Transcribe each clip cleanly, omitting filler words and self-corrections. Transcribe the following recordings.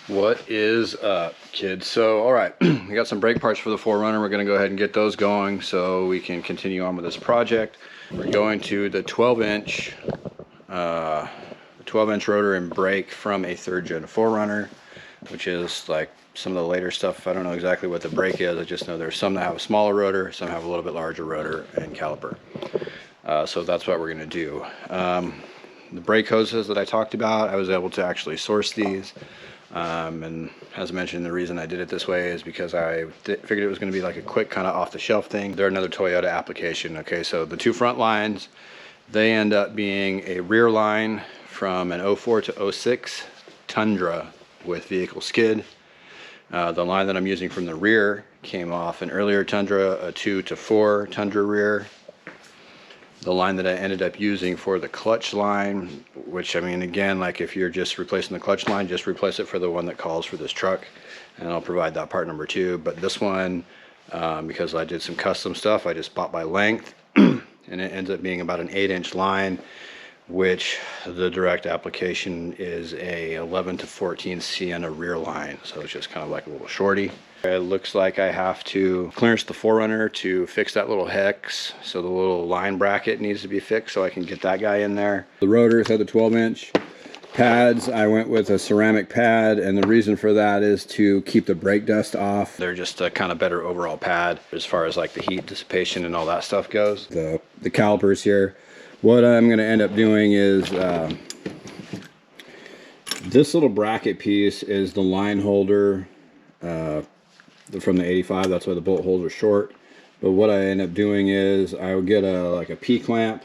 What is up, kids? So, all right, we got some brake parts for the 4Runner. We're going to go ahead and get those going so we can continue on with this project. We're going to the 12-inch rotor and brake from a 3rd gen 4Runner, which is like some of the later stuff. I don't know exactly what the brake is. I just know there's some that have a smaller rotor, some have a little bit larger rotor and caliper. So that's what we're going to do. The brake hoses that I talked about, I was able to actually source these. And as mentioned, the reason I did it this way is because I figured it was going to be like a quick kind of off-the-shelf thing. They're another Toyota application. Okay, so the two front lines, they end up being a rear line from an 04 to 06 Tundra with vehicle skid. The line that I'm using from the rear came off an earlier Tundra, a 2 to 4 Tundra rear. The line that I ended up using for the clutch line, which I mean, again, like if you're just replacing the clutch line, just replace it for the one that calls for this truck, and I'll provide that part number 2. But this one, because I did some custom stuff, I just bought by length, and it ends up being about an 8-inch line, which the direct application is a 11 to 14 Sienna rear line, so it's just kind of like a little shorty. It looks like I have to clearance the 4Runner to fix that little hex, so the little line bracket needs to be fixed so I can get that guy in there. The rotors had the 12-inch pads. I went with a ceramic pad, and the reason for that is to keep the brake dust off. They're just a kind of better overall pad as far as like the heat dissipation and all that stuff goes. The calipers here. What I'm going to end up doing is this little bracket piece is the line holder from the 85. That's why the bolt holes are short. But what I end up doing is I will get like a P-clamp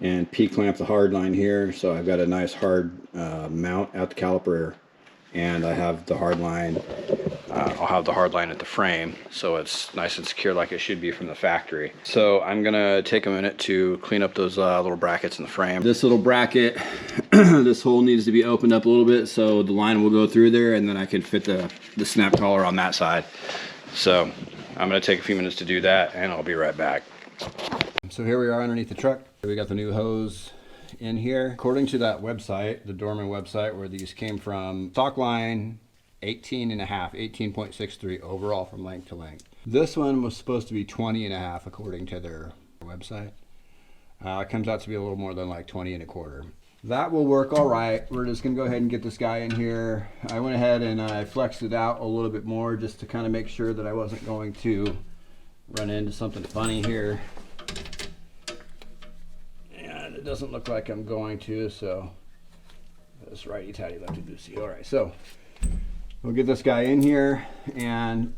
and P-clamp the hard line here. So I've got a nice hard mount at the caliper, and I have the hard line. I'll have the hard line at the frame, so it's nice and secure like it should be from the factory. So I'm gonna take a minute to clean up those little brackets in the frame. This little bracket, this hole needs to be opened up a little bit so the line will go through there, and then I can fit the snap collar on that side. So I'm gonna take a few minutes to do that, and I'll be right back. So here we are underneath the truck. We got the new hose in here. According to that website, the Dorman website where these came from, stock line 18.63 overall from length to length. This one was supposed to be 20.5 according to their website. It comes out to be a little more than like 20.25. That will work all right. We're just gonna go ahead and get this guy in here. I went ahead and I flexed it out a little bit more just to kind of make sure that I wasn't going to run into something funny here. And it doesn't look like I'm going to, so that's righty tighty, lefty loosey. All right, so we'll get this guy in here, and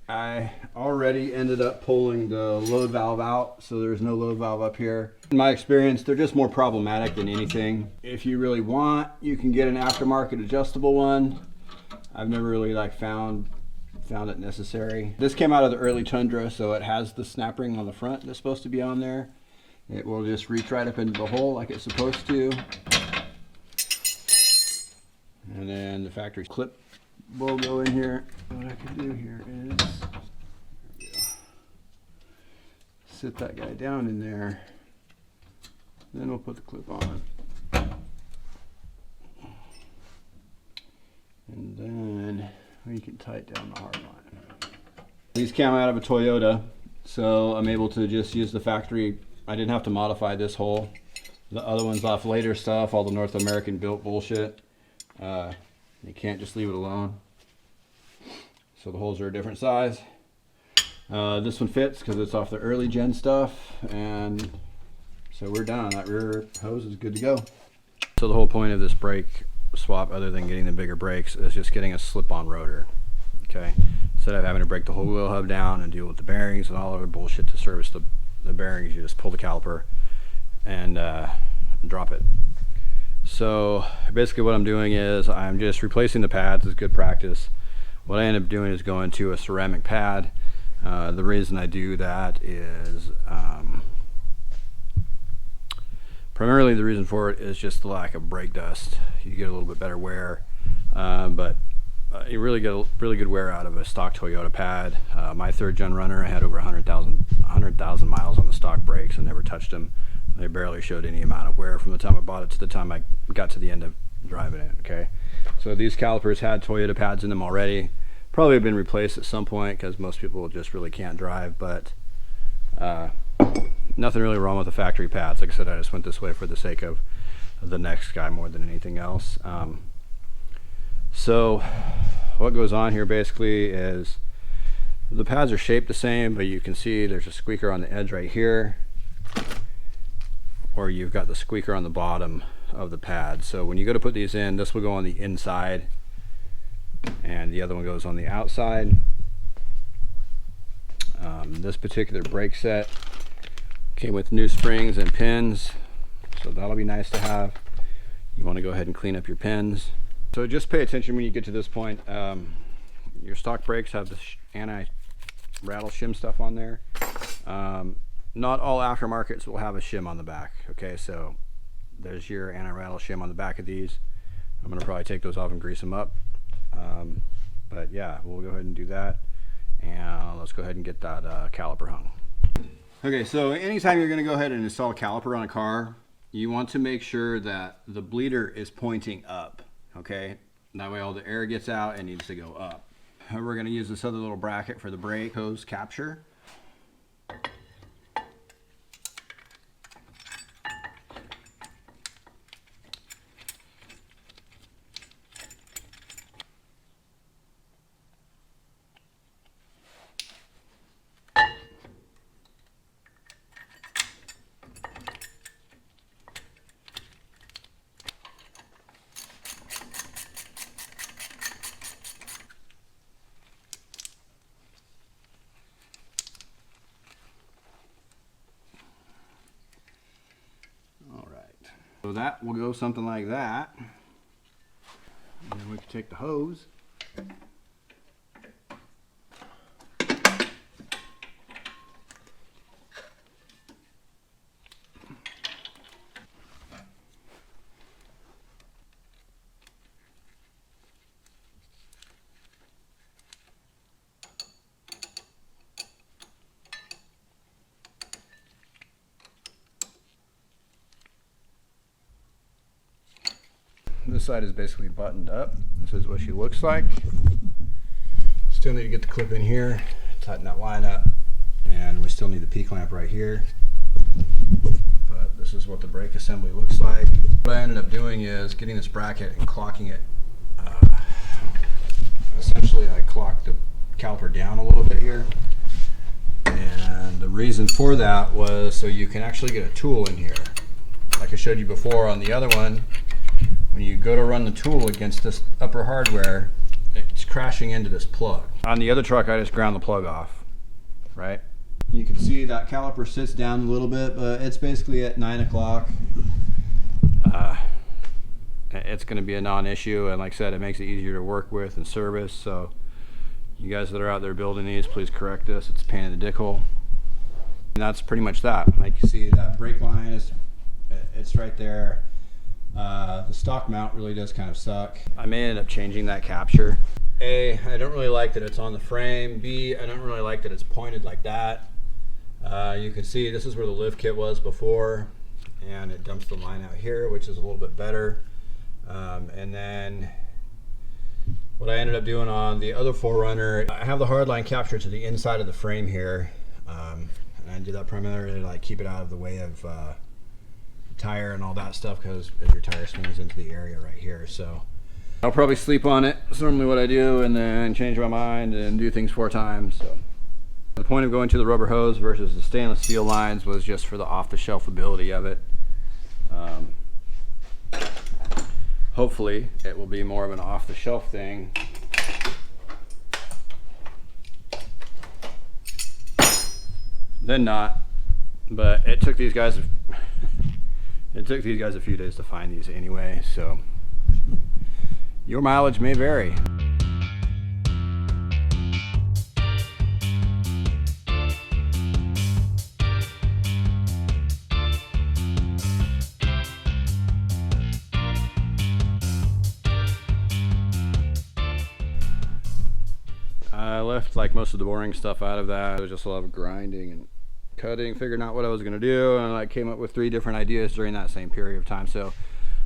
I already ended up pulling the load valve out, so there's no load valve up here. In my experience, they're just more problematic than anything. If you really want, you can get an aftermarket adjustable one. I've never really found it necessary. This came out of the early Tundra, so it has the snap ring on the front that's supposed to be on there. It will just reach right up into the hole like it's supposed to. And then the factory clip will go in here. What I can do here is, there we go, sit that guy down in there. Then we'll put the clip on. And then we can tighten down the hard line. These came out of a Toyota, so I'm able to just use the factory. I didn't have to modify this hole. The other one's off later stuff, all the North American built bullshit. You can't just leave it alone. So the holes are a different size. This one fits because it's off the early gen stuff, and so we're done. That rear hose is good to go. So the whole point of this brake swap, other than getting the bigger brakes, is just getting a slip-on rotor. Okay, instead of having to break the whole wheel hub down and deal with the bearings and all other bullshit to service the bearings, you just pull the caliper and drop it. So basically what I'm doing is I'm just replacing the pads as good practice. What I end up doing is going to a ceramic pad. The reason I do that is primarily the reason for it is just the lack of brake dust. You get a little bit better wear, but you really get a really good wear out of a stock Toyota pad. My 3rd gen runner, I had over 100,000 miles on the stock brakes and never touched them. They barely showed any amount of wear from the time I bought it to the time I got to the end of driving it. Okay. So these calipers had Toyota pads in them already. Probably have been replaced at some point because most people just really can't drive, but nothing really wrong with the factory pads. Like I said, I just went this way for the sake of the next guy more than anything else. So what goes on here basically is the pads are shaped the same, but you can see there's a squeaker on the edge right here, or you've got the squeaker on the bottom of the pad. So when you go to put these in, this will go on the inside and the other one goes on the outside. This particular brake set came with new springs and pins, so that'll be nice to have. You want to go ahead and clean up your pins. So just pay attention when you get to this point. Your stock brakes have the anti-rattle shim stuff on there. Not all aftermarkets will have a shim on the back. Okay, so there's your anti-rattle shim on the back of these. I'm going to probably take those off and grease them up. But yeah, we'll go ahead and do that. And let's go ahead and get that caliper hung. Okay, so anytime you're going to go ahead and install a caliper on a car, you want to make sure that the bleeder is pointing up. Okay, that way all the air gets out and needs to go up. We're going to use this other little bracket for the brake hose capture. So that will go something like that. And then we can take the hose. This side is basically buttoned up. This is what she looks like. Still need to get the clip in here, tighten that line up, and we still need the P-clamp right here. But this is what the brake assembly looks like. What I ended up doing is getting this bracket and clocking it. Essentially, I clocked the caliper down a little bit here. And the reason for that was so you can actually get a tool in here. Like I showed you before on the other one, when you go to run the tool against this upper hardware, it's crashing into this plug. On the other truck, I just ground the plug off, right? You can see that caliper sits down a little bit, but it's basically at 9 o'clock. It's going to be a non-issue, and like I said, it makes it easier to work with and service. So you guys that are out there building these, please correct this. It's a pain in the dick hole. And that's pretty much that. Like you see, that brake line it's right there. The stock mount really does kind of suck. I may end up changing that capture. A, I don't really like that it's on the frame. B, I don't really like that it's pointed like that. You can see this is where the lift kit was before, and it dumps the line out here, which is a little bit better. And then what I ended up doing on the other 4Runner, I have the hardline capture to the inside of the frame here. And I do that primarily to like keep it out of the way of tire and all that stuff, because as your tire swings into the area right here. So I'll probably sleep on it. That's normally what I do, and then change my mind and do things 4 times. So the point of going to the rubber hose versus the stainless steel lines was just for the off-the-shelf ability of it. Hopefully it will be more of an off-the-shelf thing. Then not, but it took these guys a few days to find these anyway, so your mileage may vary. I left like most of the boring stuff out of that. It was just a lot of grinding and cutting, figuring out what I was going to do, and I came up with 3 different ideas during that same period of time. So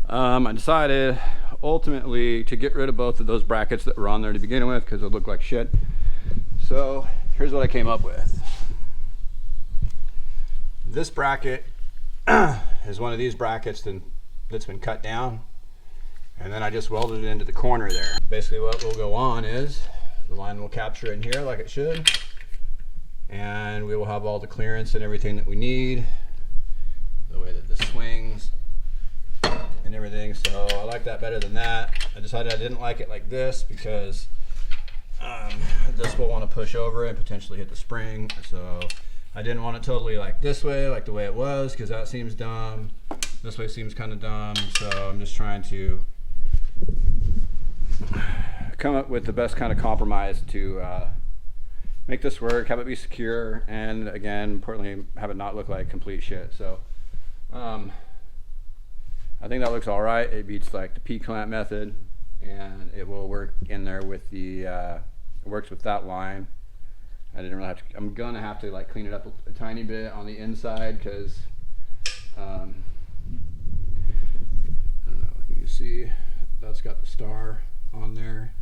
I decided ultimately to get rid of both of those brackets that were on there to begin with because it looked like shit. So here's what I came up with. This bracket is one of these brackets that's been cut down, and then I just welded it into the corner there. Basically what will go on is the line will capture in here like it should, and we will have all the clearance and everything that we need, the way that this swings and everything. So I like that better than that. I decided I didn't like it like this because this will want to push over and potentially hit the spring. So I didn't want it totally like this way, like the way it was, because that seems dumb. This way seems kind of dumb. So I'm just trying to come up with the best kind of compromise to make this work, have it be secure, and again, importantly, have it not look like complete shit. So I think that looks all right. It beats like the P-clamp method, and it will work in there with the it works with that line. I didn't really have to, I'm gonna have to like clean it up a tiny bit on the inside because I don't know, you can see that's got the star on there,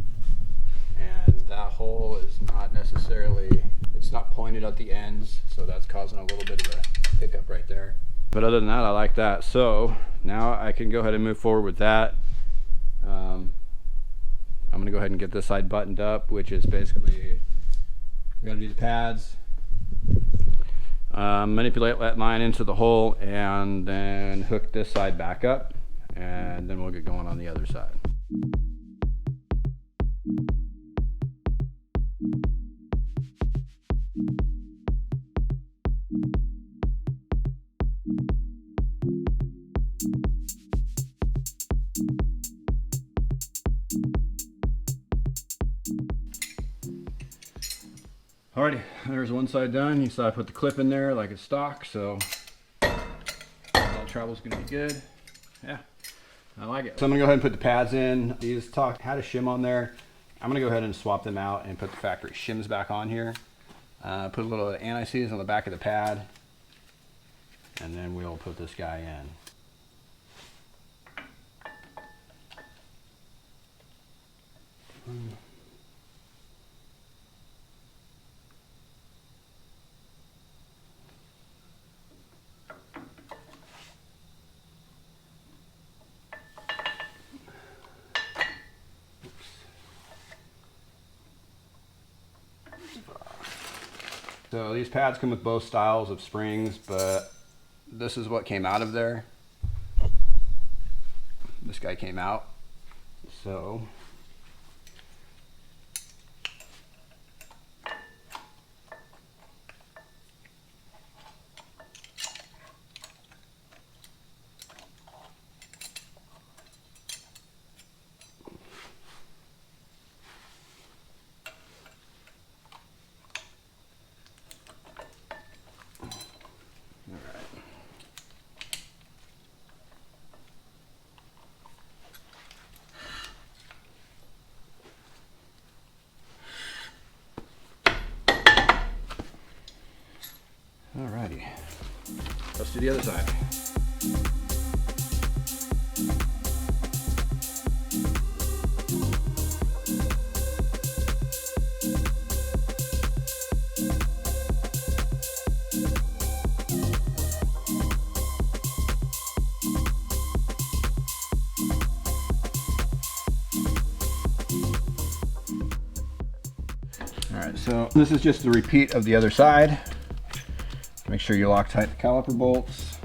and that hole is not necessarily, it's not pointed at the ends, so that's causing a little bit of a hiccup right there. But other than that, I like that. So now I can go ahead and move forward with that. I'm gonna go ahead and get this side buttoned up, which is basically, we gotta do the pads, manipulate that line into the hole, and then hook this side back up, and then we'll get going on the other side. Alrighty, there's one side done. You saw I put the clip in there like it's stock, so all travel's gonna be good. Yeah, I like it. So I'm gonna go ahead and put the pads in. These had a shim on there. I'm gonna go ahead and swap them out and put the factory shims back on here. Put a little anti-seize on the back of the pad, and then we'll put this guy in. So these pads come with both styles of springs, but this is what came out of there. This guy came out. So alrighty, let's do the other side. Alright, so this is just the repeat of the other side. Make sure you lock tight the caliper bolts.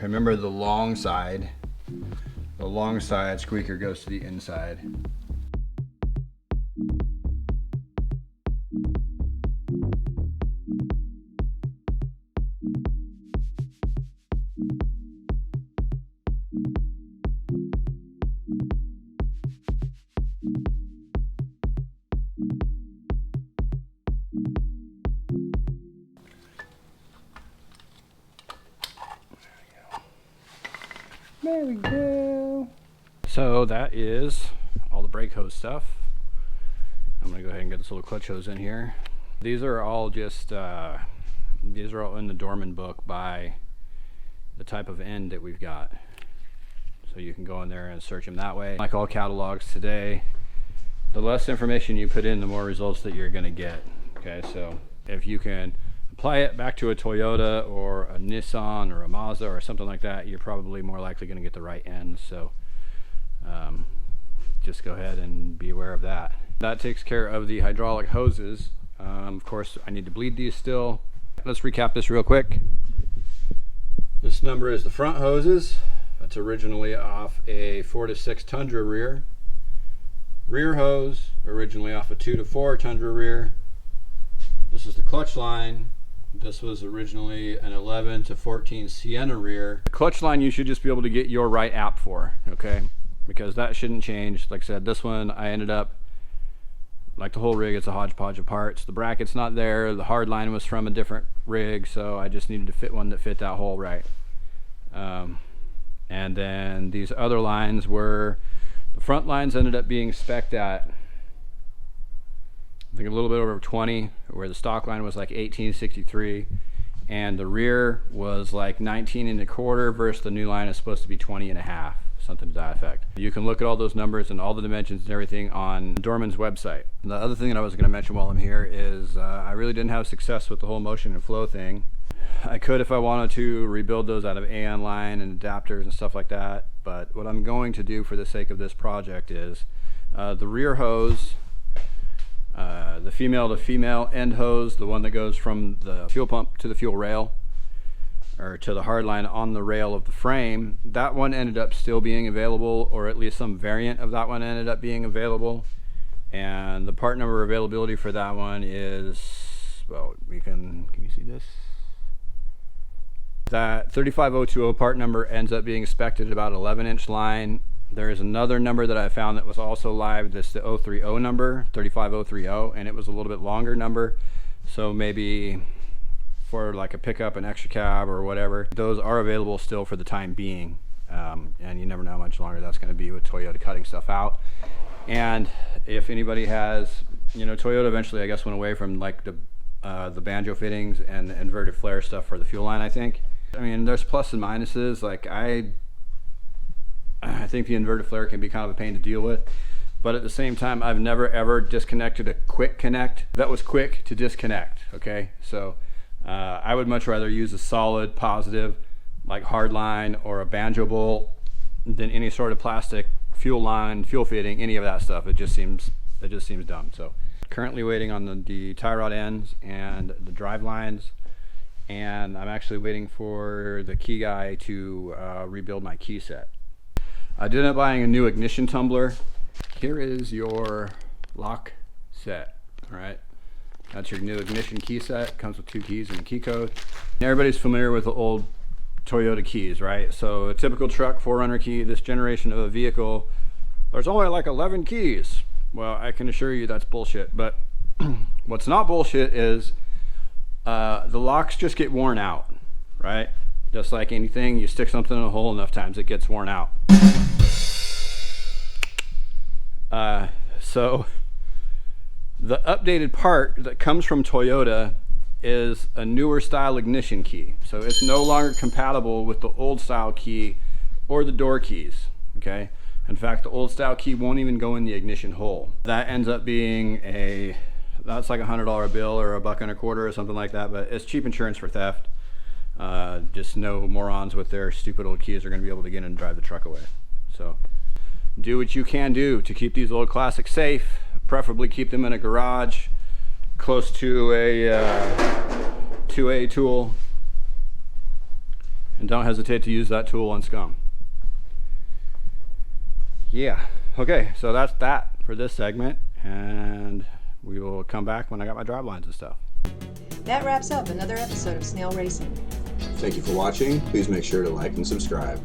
Remember the long side squeaker goes to the inside. There we go. So that is all the brake hose stuff. I'm gonna go ahead and get this little clutch hose in here. These are all just these are all in the Dorman book by the type of end that we've got, so you can go in there and search them that way. Like all catalogs today, the less information you put in, the more results that you're gonna get. Okay, so if you can apply it back to a Toyota or a Nissan or a Mazda or something like that, you're probably more likely gonna get the right end. So just go ahead and be aware of that. That takes care of the hydraulic hoses. Of course, I need to bleed these still. Let's recap this real quick. This number is the front hoses. That's originally off a 4 to 6 Tundra rear. Rear hose, originally off a 2 to 4 Tundra rear. This is the clutch line. This was originally an 11 to 14 Sienna rear. The clutch line you should just be able to get your right app for, okay? Because that shouldn't change. Like I said, this one I ended up, like the whole rig, it's a hodgepodge of parts. The bracket's not there. The hard line was from a different rig, so I just needed to fit one that fit that hole right. And then these other lines were, the front lines ended up being spec'd at, I think a little bit over 20, where the stock line was like 1863, and the rear was like 19 1/4 versus the new line is supposed to be 20 1/2. Something to that effect. You can look at all those numbers and all the dimensions and everything on Dorman's website. The other thing that I was going to mention while I'm here is I really didn't have success with the whole motion and flow thing. I could, if I wanted to, rebuild those out of AN line and adapters and stuff like that, but what I'm going to do for the sake of this project is the rear hose, the female to female end hose, the one that goes from the fuel pump to the fuel rail, or to the hard line on the rail of the frame, that one ended up still being available, or at least some variant of that one ended up being available. And the part number availability for that one is, well, can you see this? That 35020 part number ends up being spec'd at about 11-inch line. There is another number that I found that was also live, that's the 030 number, 35030, and it was a little bit longer number, so maybe for like a pickup, an extra cab or whatever. Those are available still for the time being, and you never know how much longer that's going to be with Toyota cutting stuff out. And if anybody has, you know, Toyota eventually I guess went away from like the banjo fittings and the inverted flare stuff for the fuel line, I think. I mean, there's plus and minuses. Like I think the inverted flare can be kind of a pain to deal with, but at the same time I've never ever disconnected a quick connect that was quick to disconnect. Okay, so I would much rather use a solid positive like hard line or a banjo bolt than any sort of plastic fuel line, fuel fitting, any of that stuff. It just seems dumb. So currently waiting on the tie rod ends and the drive lines, and I'm actually waiting for the key guy to rebuild my key set. I did end up buying a new ignition tumbler. Here is your lock set. All right, that's your new ignition key set. Comes with 2 keys and a key code. Everybody's familiar with the old Toyota keys, right? So a typical truck 4Runner key, this generation of a vehicle, there's only like 11 keys. Well, I can assure you that's bullshit. But what's not bullshit is the locks just get worn out, right? Just like anything, you stick something in a hole enough times, it gets worn out. So the updated part that comes from Toyota is a newer style ignition key. So it's no longer compatible with the old style key or the door keys, okay? In fact, the old style key won't even go in the ignition hole. That ends up being that's like $100 bill or $1.25 or something like that, but it's cheap insurance for theft. Just no morons with their stupid old keys are gonna be able to get in and drive the truck away. So do what you can do to keep these old classics safe, preferably keep them in a garage close to a tool, and don't hesitate to use that tool on scum. Yeah, okay, so that's that for this segment, and we will come back when I got my drive lines and stuff. That wraps up another episode of Snale Racing. Thank you for watching. Please make sure to like and subscribe.